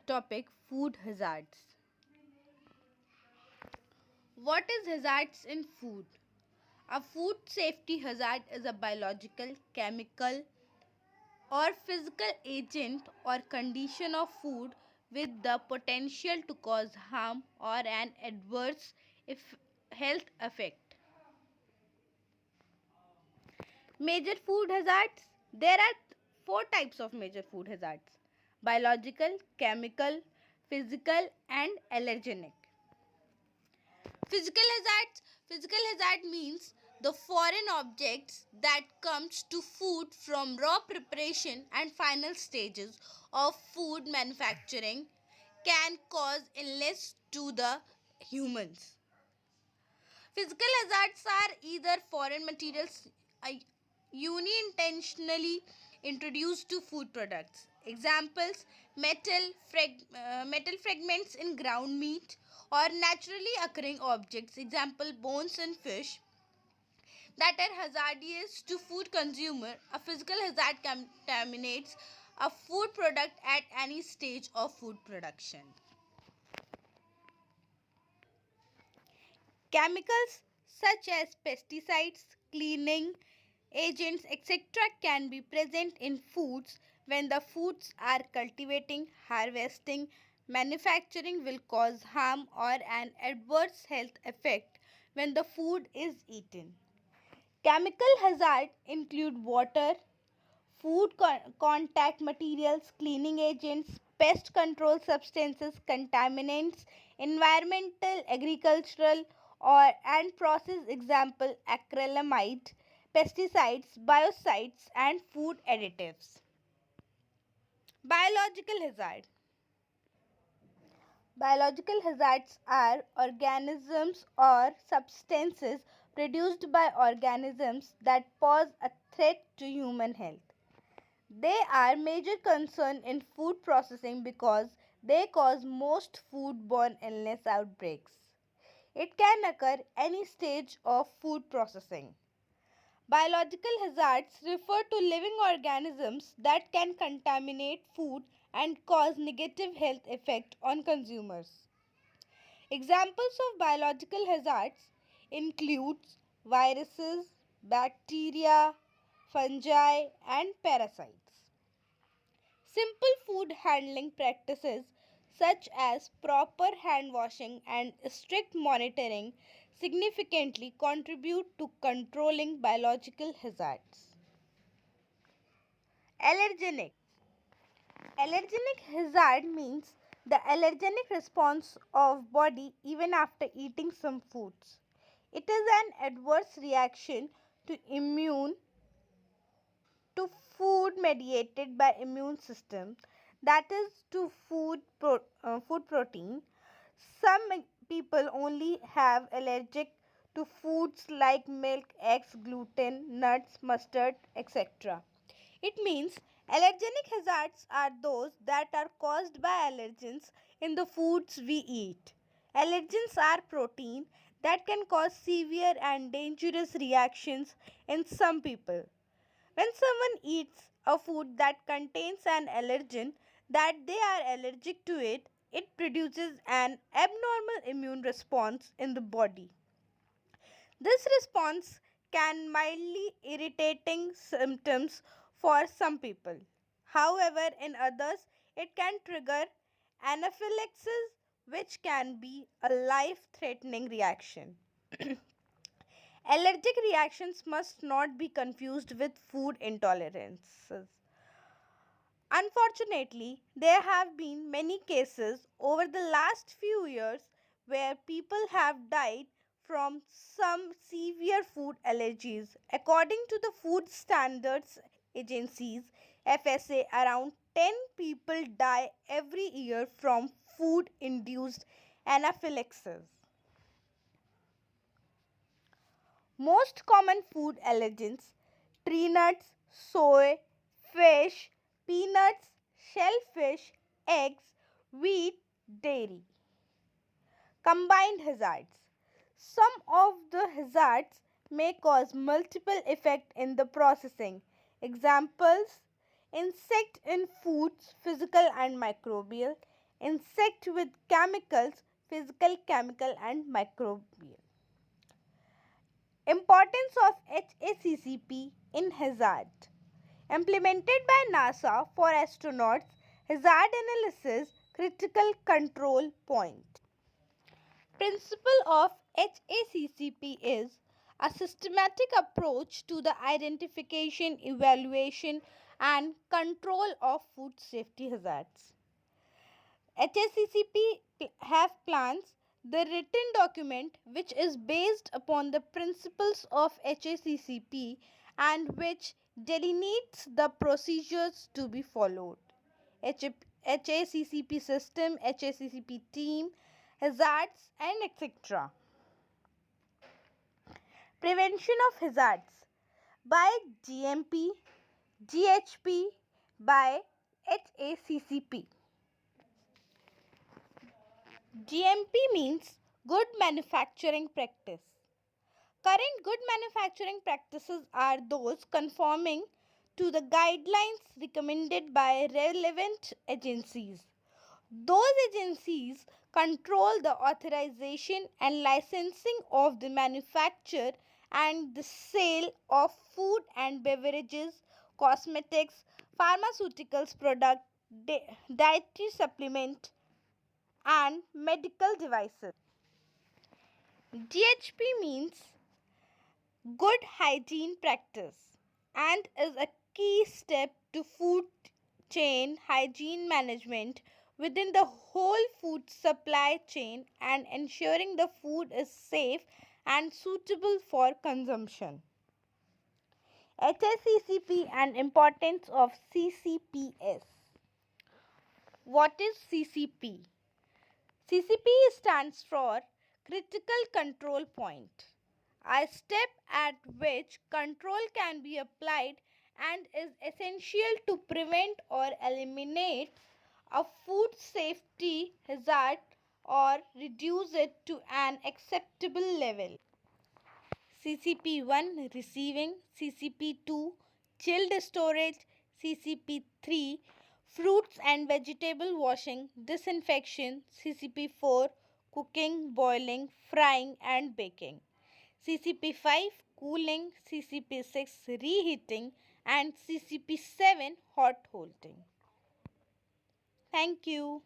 topic food hazards. What is hazards in food? A food safety hazard is a biological, chemical, or physical agent or condition of food with the potential to cause harm or an adverse health effect. Major food hazards. There are four types of major food hazards: biological, chemical, physical, and allergenic. Physical hazards. Physical hazard means the foreign objects that comes to food from raw preparation and final stages of food manufacturing can cause illness to the humans. Physical hazards are either foreign materials unintentionally introduced to food products. Examples: metal fragments in ground meat or naturally occurring objects. Example: bones in fish that are hazardous to food consumer. A physical hazard contaminates a food product at any stage of food production. Chemicals such as pesticides, cleaning agents, etc., can be present in foods. When the foods are cultivating, harvesting, manufacturing will cause harm or an adverse health effect when the food is eaten. Chemical hazards include water, food contact materials, cleaning agents, pest control substances, contaminants, environmental, agricultural, or and process. Example: acrylamide, pesticides, biocides, and food additives. Biological hazard. Biological hazards are organisms or substances produced by organisms that pose a threat to human health. They are major concern in food processing because they cause most foodborne illness outbreaks. It can occur any stage of food processing. Biological hazards refer to living organisms that can contaminate food and cause negative health effect on consumers. Examples of biological hazards include viruses, bacteria, fungi, and parasites. Simple food handling practices such as proper hand washing and strict monitoring significantly contribute to controlling biological hazards. Allergenic. Allergenic hazard means the allergenic response of body even after eating some foods. It is an adverse reaction to immune to food mediated by immune system, that is to food protein. Some people only have allergic to foods like milk, eggs, gluten, nuts, mustard, etc. It means allergenic hazards are those that are caused by allergens in the foods we eat. Allergens are protein that can cause severe and dangerous reactions in some people. When someone eats a food that contains an allergen that they are allergic to it, it produces an abnormal immune response in the body. This response can mildly irritating symptoms for some people. However, in others, it can trigger anaphylaxis, which can be a life-threatening reaction. Allergic reactions must not be confused with food intolerances. Unfortunately, there have been many cases over the last few years where people have died from some severe food allergies. According to the Food Standards Agency's FSA, around 10 people die every year from food induced anaphylaxis. Most common food allergens: tree nuts, soy, fish, peanuts, shellfish, eggs, wheat, dairy. Combined hazards. Some of the hazards may cause multiple effects in the processing. Examples: insect in foods, physical and microbial; insect with chemicals, physical, chemical, and microbial. Importance of HACCP in hazard. Implemented by NASA for astronauts, hazard analysis, critical control point. Principle of HACCP is a systematic approach to the identification, evaluation, and control of food safety hazards. HACCP have plans the written document which is based upon the principles of HACCP and which delineates the procedures to be followed. HACCP system, HACCP team, hazards, and etc. Prevention of hazards by GMP, GHP, by HACCP. GMP means good manufacturing practice. Current good manufacturing practices are those conforming to the guidelines recommended by relevant agencies. Those agencies control the authorization and licensing of the manufacture and the sale of food and beverages, cosmetics, pharmaceuticals product, dietary supplement, and medical devices. GHP means good hygiene practice and is a key step to food chain hygiene management within the whole food supply chain and ensuring the food is safe and suitable for consumption. HACCP and importance of CCPS. What is CCP? CCP stands for Critical Control Point, a step at which control can be applied and is essential to prevent or eliminate a food safety hazard or reduce it to an acceptable level. CCP 1 receiving, CCP 2 chilled storage, CCP 3 fruits and vegetable washing, disinfection, CCP 4 cooking, boiling, frying and baking, CCP 5 cooling, CCP 6 reheating and CCP 7 hot holding. Thank you.